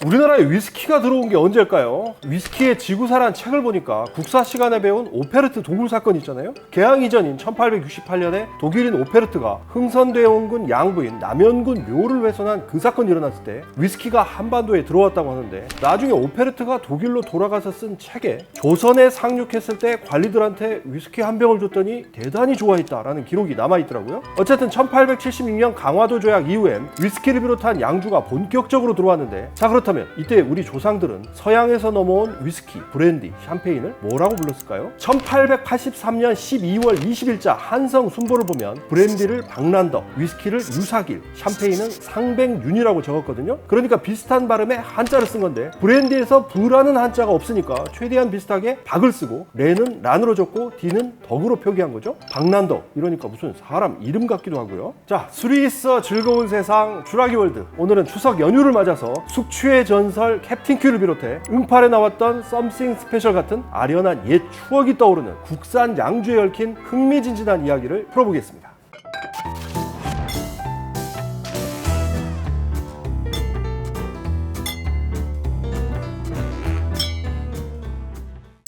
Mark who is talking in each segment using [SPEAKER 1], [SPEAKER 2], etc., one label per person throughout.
[SPEAKER 1] 우리나라에 위스키가 들어온 게 언제일까요? 위스키의 지구사란 책을 보니까 국사 시간에 배운 오페르트 도굴 사건 있잖아요. 개항 이전인 1868년에 독일인 오페르트가 흥선대원군 양부인 남연군 묘를 훼손한 그 사건이 일어났을 때 위스키가 한반도에 들어왔다고 하는데, 나중에 오페르트가 독일로 돌아가서 쓴 책에 조선에 상륙했을 때 관리들한테 위스키 한 병을 줬더니 대단히 좋아했다라는 기록이 남아있더라고요. 어쨌든 1876년 강화도 조약 이후엔 위스키를 비롯한 양주가 본격적으로 들어왔는데, 자 그렇다면 이때 우리 조상들은 서양에서 넘어온 위스키, 브랜디, 샴페인을 뭐라고 불렀을까요? 1883년 12월 20일자 한성 순보를 보면 브랜디를 박란덕, 위스키를 유사길, 샴페인은 상백윤이라고 적었거든요. 그러니까 비슷한 발음의 한자를 쓴 건데, 브랜디에서 부라는 한자가 없으니까 최대한 비슷하게 박을 쓰고 레는 란으로 적고 디는 덕으로 표기한 거죠. 박란덕 이러니까 무슨 사람 이름 같기도 하고요. 자, 술이 있어 즐거운 세상 주라기 월드, 오늘은 추석 연휴를 맞아서 숙취의 전설 캡틴 큐를 비롯해 응팔에 나왔던 썸씽 스페셜 같은 아련한 옛 추억이 떠오르는 국산 양주에 얽힌 흥미진진한 이야기를 풀어보겠습니다.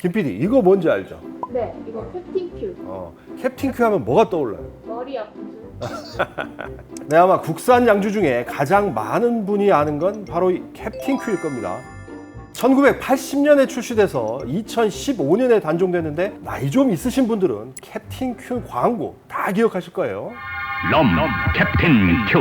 [SPEAKER 1] 김 PD, 이거 뭔지 알죠?
[SPEAKER 2] 네, 이거 캡틴 큐.
[SPEAKER 1] 캡틴 큐 하면 뭐가 떠올라요?
[SPEAKER 2] 머리 아픈 술.
[SPEAKER 1] 네, 아마 국산 양주 중에 가장 많은 분이 아는 건 바로 이 캡틴 큐일 겁니다. 1980년에 출시돼서 2015년에 단종됐는데, 나이 좀 있으신 분들은 캡틴 큐 광고 다 기억하실 거예요.
[SPEAKER 3] 럼 캡틴 큐.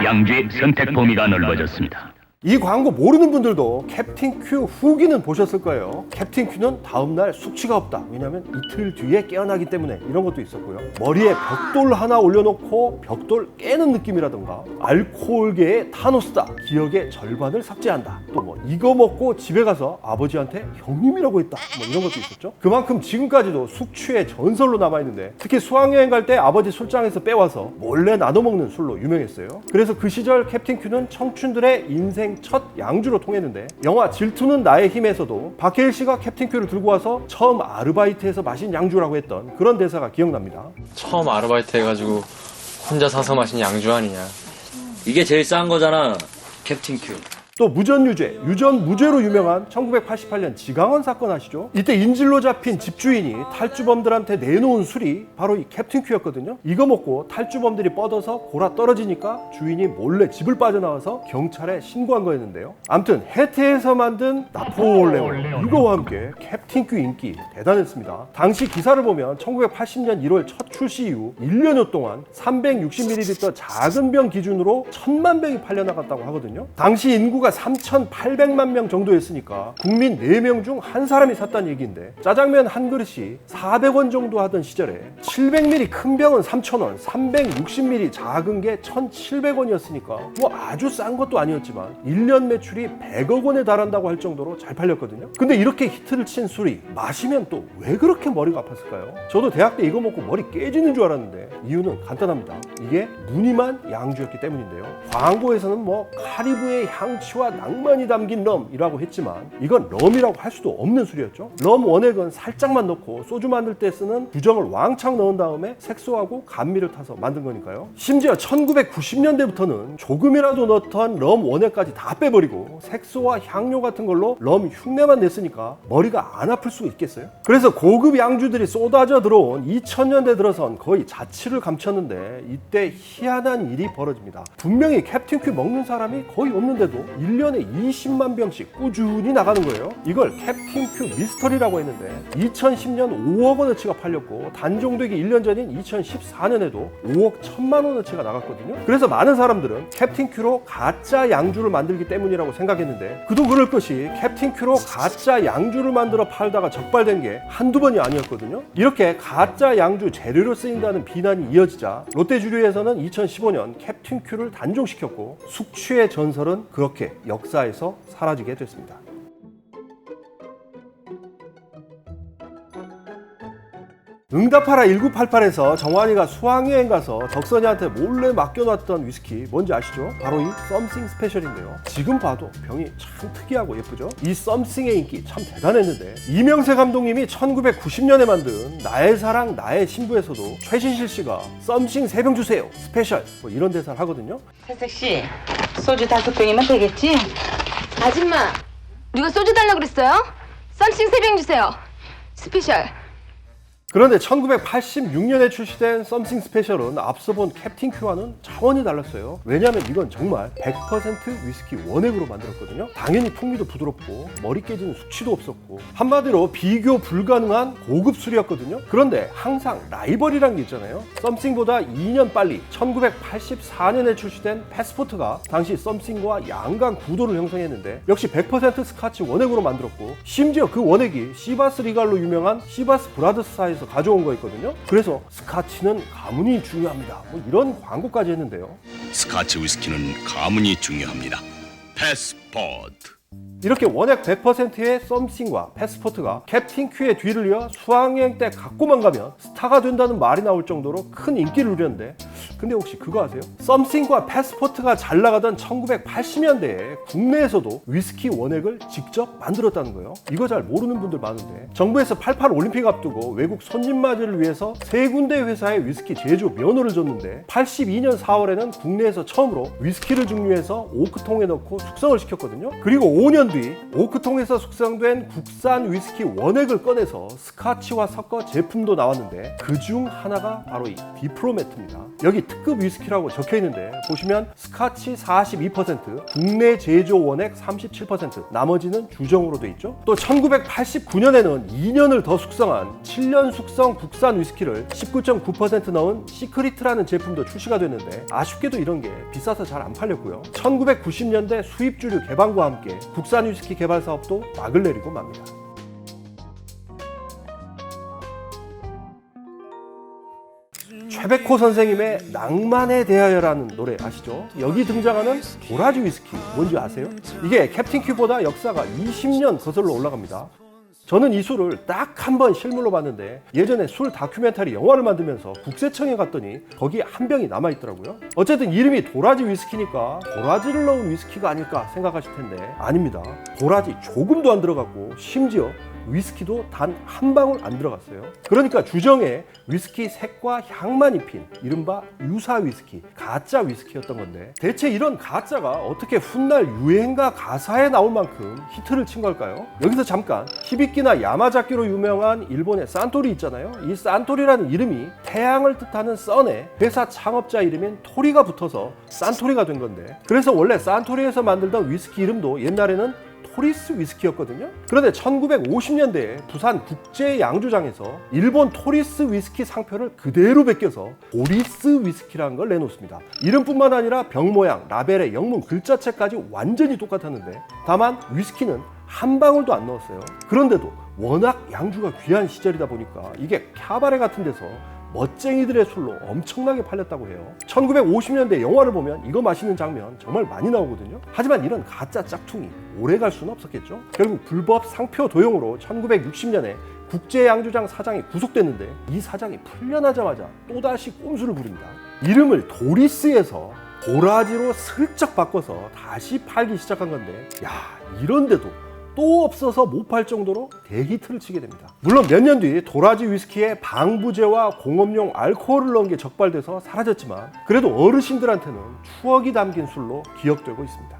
[SPEAKER 3] 양주의 선택 범위가 넓어졌습니다.
[SPEAKER 1] 이 광고 모르는 분들도 캡틴 큐 후기는 보셨을 거예요. 캡틴 큐는 다음날 숙취가 없다, 왜냐면 이틀 뒤에 깨어나기 때문에, 이런 것도 있었고요. 머리에 벽돌 하나 올려놓고 벽돌 깨는 느낌이라던가, 알코올계의 타노스다, 기억의 절반을 삭제한다, 또 뭐 이거 먹고 집에 가서 아버지한테 형님이라고 했다, 뭐 이런 것도 있었죠. 그만큼 지금까지도 숙취의 전설로 남아있는데, 특히 수학여행 갈 때 아버지 술장에서 빼와서 몰래 나눠 먹는 술로 유명했어요. 그래서 그 시절 캡틴 큐는 청춘들의 인생 첫 양주로 통했는데, 영화 질투는 나의 힘에서도 박해일 씨가 캡틴 큐를 들고 와서 처음 아르바이트해서 마신 양주라고 했던 그런 대사가 기억납니다.
[SPEAKER 4] 처음 아르바이트 해가지고 혼자 사서 마신 양주 아니냐.
[SPEAKER 5] 이게 제일 싼 거잖아, 캡틴 큐.
[SPEAKER 1] 또 무전유죄, 유전무죄로 유명한 1988년 지강원 사건 아시죠? 이때 인질로 잡힌 집주인이 탈주범들한테 내놓은 술이 바로 이 캡틴 큐였거든요. 이거 먹고 탈주범들이 뻗어서 골아 떨어지니까 주인이 몰래 집을 빠져나와서 경찰에 신고한 거였는데요. 아무튼 해태에서 만든 나폴레옹, 이거와 함께 캡틴 큐 인기 대단했습니다. 당시 기사를 보면 1980년 1월 첫 출시 이후 1년여 동안 360ml 작은 병 기준으로 1000만 병이 팔려나갔다고 하거든요. 당시 인구가 3,800만 명 정도였으니까 국민 4명 중 한 사람이 샀다는 얘기인데, 짜장면 한 그릇이 400원 정도 하던 시절에 700ml 큰 병은 3,000원, 360ml 작은 게 1,700원이었으니까 뭐 아주 싼 것도 아니었지만 1년 매출이 100억 원에 달한다고 할 정도로 잘 팔렸거든요. 근데 이렇게 히트를 친 술이 마시면 또 왜 그렇게 머리가 아팠을까요? 저도 대학 때 이거 먹고 머리 깨지는 줄 알았는데, 이유는 간단합니다. 이게 무늬만 양주였기 때문인데요. 광고에서는 뭐 카리브의 향치와 낭만이 담긴 럼이라고 했지만, 이건 럼이라고 할 수도 없는 술이었죠. 럼 원액은 살짝만 넣고 소주 만들 때 쓰는 구정을 왕창 넣은 다음에 색소하고 감미를 타서 만든 거니까요. 심지어 1990년대부터는 조금이라도 넣던 럼 원액까지 다 빼버리고 색소와 향료 같은 걸로 럼 흉내만 냈으니까 머리가 안 아플 수 있겠어요? 그래서 고급 양주들이 쏟아져 들어온 2000년대 들어선 거의 자취를 감췄는데, 이때 희한한 일이 벌어집니다. 분명히 캡틴 큐 먹는 사람이 거의 없는데도 1년에 20만 병씩 꾸준히 나가는 거예요. 이걸 캡틴 큐 미스터리라고 했는데, 2010년 5억 원어치가 팔렸고, 단종되기 1년 전인 2014년에도 5억 1천만 원어치가 나갔거든요. 그래서 많은 사람들은 캡틴 큐로 가짜 양주를 만들기 때문이라고 생각했는데, 그도 그럴 것이 캡틴 큐로 가짜 양주를 만들어 팔다가 적발된 게 한두 번이 아니었거든요. 이렇게 가짜 양주 재료로 쓰인다는 비난이 이어지자 롯데주류에서는 2015년 캡틴 큐를 단종시켰고, 숙취의 전설은 그렇게 역사에서 사라지게 됐습니다. 응답하라 1988에서 정환이가 수학여행 가서 덕선이한테 몰래 맡겨놨던 위스키 뭔지 아시죠? 바로 이 썸씽 스페셜인데요. 지금 봐도 병이 참 특이하고 예쁘죠? 이 썸씽의 인기 참 대단했는데, 이명세 감독님이 1990년에 만든 나의 사랑 나의 신부에서도 최신실 씨가 썸씽 3병 주세요 스페셜 뭐 이런 대사를 하거든요.
[SPEAKER 6] 태색 씨, 소주 5병이면 되겠지? 아줌마, 누가 소주 달라고 그랬어요? 쌈싱 3병 주세요. 스페셜.
[SPEAKER 1] 그런데 1986년에 출시된 썸씽 스페셜은 앞서 본 캡틴 큐와는 차원이 달랐어요. 왜냐하면 이건 정말 100% 위스키 원액으로 만들었거든요. 당연히 풍미도 부드럽고 머리 깨지는 숙취도 없었고 한마디로 비교 불가능한 고급 술이었거든요. 그런데 항상 라이벌이란 게 있잖아요. 썸씽보다 2년 빨리 1984년에 출시된 패스포트가 당시 썸씽과 양강 구도를 형성했는데 역시 100% 스카치 원액으로 만들었고 심지어 그 원액이 시바스 리갈로 유명한 시바스 브라더스사에서 가져온 거였거든요. 그래서 스카치는 가문이 중요합니다. 뭐 이런 광고까지 했는데요.
[SPEAKER 7] 스카치 위스키는 가문이 중요합니다. 패스포트.
[SPEAKER 1] 이렇게 원액 100%의 썸씽과 패스포트가 캡틴 큐의 뒤를 이어 수학여행 때 갖고만 가면 스타가 된다는 말이 나올 정도로 큰 인기를 누렸는데 근데 혹시 그거 아세요? 썸씽과 패스포트가 잘 나가던 1980년대에 국내에서도 위스키 원액을 직접 만들었다는 거예요. 이거 잘 모르는 분들 많은데 정부에서 88 올림픽 앞두고 외국 손님 맞이를 위해서 3군데 회사에 위스키 제조 면허를 줬는데 82년 4월에는 국내에서 처음으로 위스키를 증류해서 오크통에 넣고 숙성을 시켰거든요. 그리고 5년 뒤 오크통에서 숙성된 국산 위스키 원액을 꺼내서 스카치와 섞어 제품도 나왔는데 그중 하나가 바로 이 디프로메트입니다. 여기 특급 위스키라고 적혀 있는데 보시면 스카치 42%, 국내 제조 원액 37%, 나머지는 주정으로 돼 있죠. 또 1989년에는 2년을 더 숙성한 7년 숙성 국산 위스키를 19.9% 넣은 시크리트라는 제품도 출시가 됐는데 아쉽게도 이런 게 비싸서 잘 안 팔렸고요. 1990년대 수입 주류 개방과 함께 국산 위스키 개발 사업도 막을 내리고 맙니다. 최백호 선생님의 낭만에 대하여라는 노래 아시죠? 여기 등장하는 도라지 위스키 뭔지 아세요? 이게 캡틴 큐보다 역사가 20년 거슬러 올라갑니다. 저는 이 술을 딱 한 번 실물로 봤는데 예전에 술 다큐멘터리 영화를 만들면서 국세청에 갔더니 거기에 한 병이 남아있더라고요. 어쨌든 이름이 도라지 위스키니까 도라지를 넣은 위스키가 아닐까 생각하실 텐데 아닙니다. 도라지 조금도 안 들어갔고 심지어 위스키도 단 한 방울 안 들어갔어요. 그러니까 주정에 위스키 색과 향만 입힌 이른바 유사 위스키, 가짜 위스키였던 건데 대체 이런 가짜가 어떻게 훗날 유행가 가사에 나올 만큼 히트를 친 걸까요? 여기서 잠깐 히비키나 야마자키로 유명한 일본의 산토리 있잖아요. 이 산토리라는 이름이 태양을 뜻하는 선에 회사 창업자 이름인 토리가 붙어서 산토리가 된 건데 그래서 원래 산토리에서 만들던 위스키 이름도 옛날에는 토리스 위스키였거든요. 그런데 1950년대에 부산 국제 양조장에서 일본 토리스 위스키 상표를 그대로 베껴서 도리스 위스키라는 걸 내놓습니다. 이름뿐만 아니라 병 모양, 라벨의 영문 글자체까지 완전히 똑같았는데 다만 위스키는 한 방울도 안 넣었어요. 그런데도 워낙 양주가 귀한 시절이다 보니까 이게 캬바레 같은 데서 멋쟁이들의 술로 엄청나게 팔렸다고 해요. 1950년대 영화를 보면 이거 마시는 장면 정말 많이 나오거든요. 하지만 이런 가짜 짝퉁이 오래 갈 수는 없었겠죠. 결국 불법 상표 도용으로 1960년에 국제양조장 사장이 구속됐는데 이 사장이 풀려나자마자 또다시 꼼수를 부립니다. 이름을 도리스에서 도라지로 슬쩍 바꿔서 다시 팔기 시작한 건데 야 이런데도 또 없어서 못 팔 정도로 대히트를 치게 됩니다. 물론 몇 년 뒤 도라지 위스키에 방부제와 공업용 알코올을 넣은 게 적발돼서 사라졌지만 그래도 어르신들한테는 추억이 담긴 술로 기억되고 있습니다.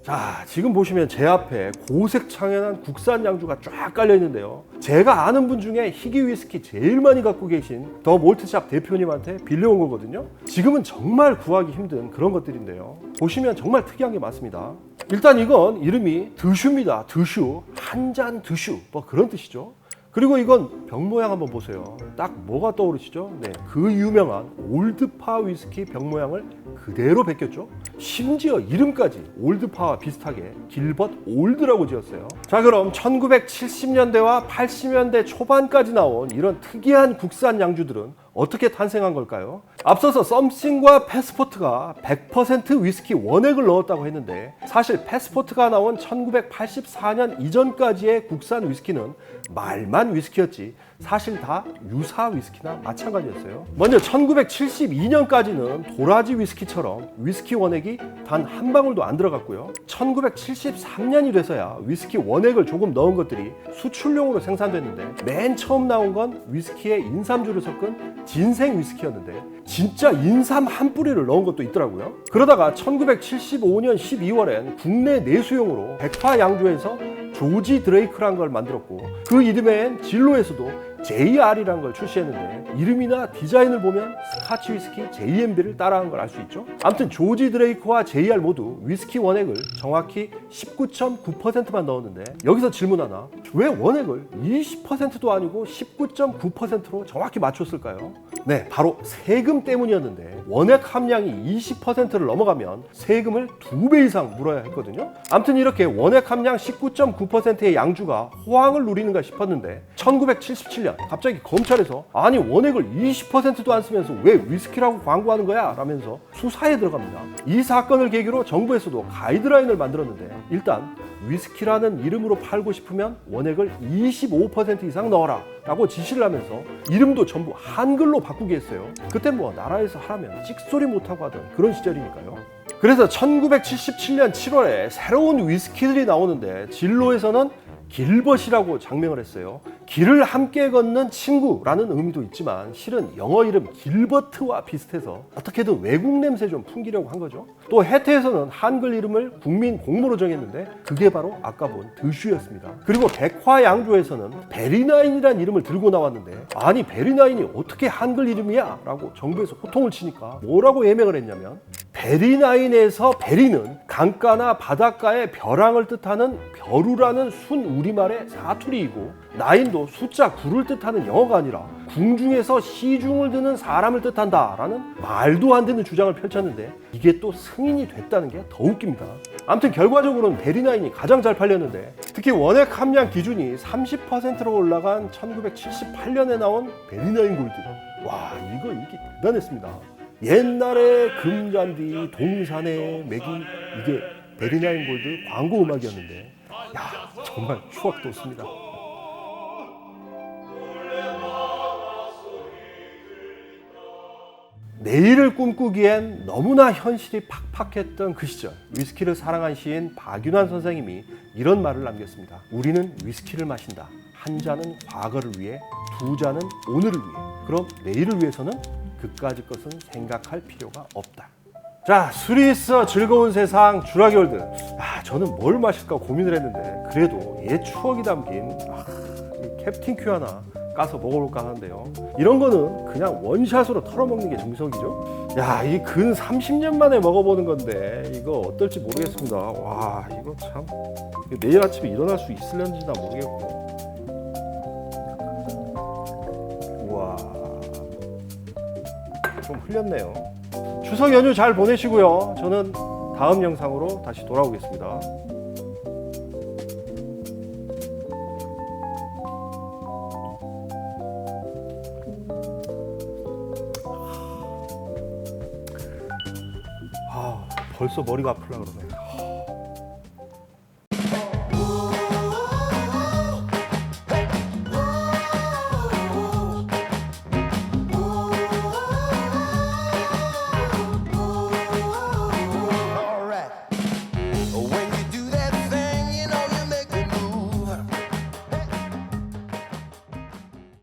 [SPEAKER 1] 자, 지금 보시면 제 앞에 고색창연한 국산 양주가 쫙 깔려 있는데요. 제가 아는 분 중에 희귀 위스키 제일 많이 갖고 계신 더 몰트샵 대표님한테 빌려온 거거든요. 지금은 정말 구하기 힘든 그런 것들인데요. 보시면 정말 특이한 게 많습니다. 일단 이건 이름이 드슈입니다. 드슈, 한 잔 드슈, 뭐 그런 뜻이죠. 그리고 이건 병 모양 한번 보세요. 딱 뭐가 떠오르시죠? 네, 그 유명한 올드파 위스키 병 모양을 그대로 베꼈죠. 심지어 이름까지 올드파와 비슷하게 길벗 올드라고 지었어요. 자, 그럼 1970년대와 80년대 초반까지 나온 이런 특이한 국산 양주들은 어떻게 탄생한 걸까요? 앞서서 썸씽과 패스포트가 100% 위스키 원액을 넣었다고 했는데 사실 패스포트가 나온 1984년 이전까지의 국산 위스키는 말만 위스키였지 사실 다 유사 위스키나 마찬가지였어요. 먼저 1972년까지는 도라지 위스키처럼 위스키 원액이 단 한 방울도 안 들어갔고요. 1973년이 돼서야 위스키 원액을 조금 넣은 것들이 수출용으로 생산됐는데, 맨 처음 나온 건 위스키에 인삼주를 섞은 진생 위스키였는데 진짜 인삼 한 뿌리를 넣은 것도 있더라고요. 그러다가 1975년 12월엔 국내 내수용으로 백화 양조에서 조지 드레이크란 걸 만들었고, 그 이름엔 진로에서도 JR이라는 걸 출시했는데, 이름이나 디자인을 보면 스카치 위스키 JMB를 따라한 걸 알 수 있죠. 아무튼 조지 드레이크와 JR 모두 위스키 원액을 정확히 19.9%만 넣었는데, 여기서 질문 하나, 왜 원액을 20%도 아니고 19.9%로 정확히 맞췄을까요? 네, 바로 세금 때문이었는데, 원액 함량이 20%를 넘어가면 세금을 2배 이상 물어야 했거든요. 아무튼 이렇게 원액 함량 19.9%의 양주가 호황을 누리는가 싶었는데, 1977년 갑자기 검찰에서 아니 원액을 20%도 안 쓰면서 왜 위스키라고 광고하는 거야? 라면서 수사에 들어갑니다. 이 사건을 계기로 정부에서도 가이드라인을 만들었는데, 일단 위스키라는 이름으로 팔고 싶으면 원액을 25% 이상 넣어라 라고 지시를 하면서 이름도 전부 한글로 바꾸게 했어요. 그때 뭐 나라에서 하라면 찍소리 못하고 하던 그런 시절이니까요. 그래서 1977년 7월에 새로운 위스키들이 나오는데, 진로에서는 길벗이라고 장명을 했어요. 길을 함께 걷는 친구라는 의미도 있지만 실은 영어 이름 길버트와 비슷해서 어떻게든 외국 냄새 좀 풍기려고 한 거죠. 또 해태에서는 한글 이름을 국민 공모로 정했는데, 그게 바로 아까 본 드슈였습니다. 그리고 백화 양조에서는 베리나인이라는 이름을 들고 나왔는데, 아니 베리나인이 어떻게 한글 이름이야? 라고 정부에서 호통을 치니까 뭐라고 예명을 했냐면, 베리나인에서 베리는 강가나 바닷가의 벼랑을 뜻하는 벼루라는 순 우리말의 사투리이고, 나인도 숫자 9를 뜻하는 영어가 아니라 궁중에서 시중을 드는 사람을 뜻한다 라는 말도 안 되는 주장을 펼쳤는데, 이게 또 승인이 됐다는 게 더 웃깁니다. 아무튼 결과적으로는 베리나인이 가장 잘 팔렸는데, 특히 원액 함량 기준이 30%로 올라간 1978년에 나온 베리나인 골드, 와 이거 인기 대단했습니다. 옛날에 금잔디 동산의 맥이, 이게 베리나인 골드 광고 음악이었는데, 야 정말 추억 돋습니다. 내일을 꿈꾸기엔 너무나 현실이 팍팍했던 그 시절, 위스키를 사랑한 시인 박윤환 선생님이 이런 말을 남겼습니다. 우리는 위스키를 마신다. 한 잔은 과거를 위해, 두 잔은 오늘을 위해. 그럼 내일을 위해서는 그까짓 것은 생각할 필요가 없다. 자, 술이 있어 즐거운 세상 주라기월드. 저는 뭘 마실까 고민을 했는데, 그래도 옛 추억이 담긴 이 캡틴 큐 하나 까서 먹어볼까 하는데요. 이런 거는 그냥 원샷으로 털어먹는 게 정석이죠. 야, 이 근 30년 만에 먹어보는 건데 이거 어떨지 모르겠습니다. 와, 이거 참 내일 아침에 일어날 수 있을런지나 모르겠고. 우와, 좀 흘렸네요. 추석 연휴 잘 보내시고요. 저는 다음 영상으로 다시 돌아오겠습니다. 벌써 머리가 아프려고 그러네.